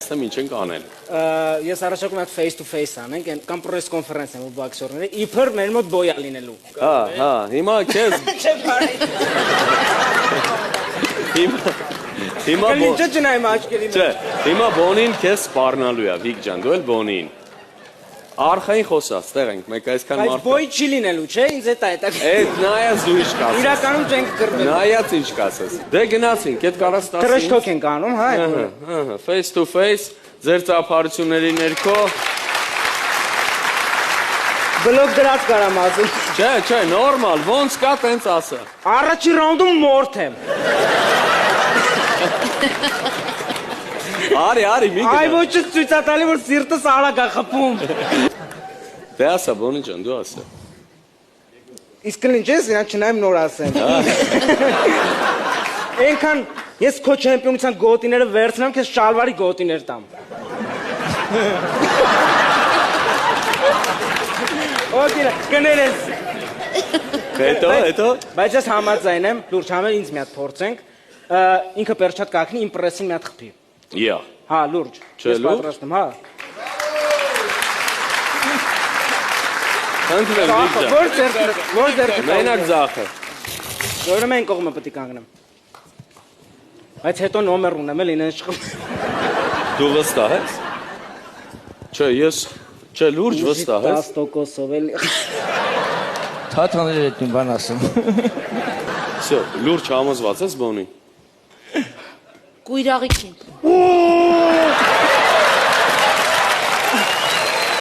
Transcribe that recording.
Ինչ ենք անել։ Ես առաջարկում եմ face to face անենք, կամ press conference են բոքսորները, իբր մեր մոտ բոյա լինելու։ Հա, հիմա քեզ Հիմա Ինչ չնայեմ աչքերի մեջ։ Չէ, հիմա բոնին քեզ սպառնալու է, Վիկ ջան, դու էլ բոնին։ Արխային խոսած, տեղ ենք, մեկ այսքան Բայց մարդ։ բոյ չի լինելու, չէ՞, ինձ է դա։ Այդ նայած դու ինչ կասես։ Իրականում չենք կռվել։ Նայած ինչ կասես։ Դե գնացինք, այդ կարաս 10։ Trash talk ենք անում, հա։ Ահա, face to face, ձեր ծափարությունների ներքո։ Բլոկ դրած կարամ ասել։ Չէ, նորմալ, ոնց կա տենց ասա։ Առաջի ռաունդում մորթ եմ։ Արի, մի գնա։ Այ ոչը ցույցա տալի, որ սիրտս արագ է խփում։ Դե ասա, բոնի ջան, դու ասա։ Իսկ ինչ ես, իրան չնայեմ նոր ասեմ։ Այնքան ես քո չեմպիոնության գոտիները վերցնեմ, քեզ շալվարի գոտիներ տամ։ Օքեյ, կներես։ Հետո։ Բայց ես համաձայն եմ, լուրջ համեր ինձ մի հատ փորձենք։ Ինքը պերչատ կակնի, իմ պրեսին մի հատ խփի։ Յա։ Հա, լուրջ։ Ես պատրաստում, հա։ Խնդրեմ, Վիկ ջան։ Որ ձեռքը։ Մենակ ձախը։ Որը մեն կողմը պետք է կանգնեմ։ Բայց հետո նոմեր ունեմ, էլ ինեն շխում։ Դու վստահ ես։ Չէ, լուրջ վստահ ես։ 10%-ով էլ։ Թաթաներ հետ բան ասեմ։ Всё, լուրջ համոզված ես բոնի։ Կույրաղիքին։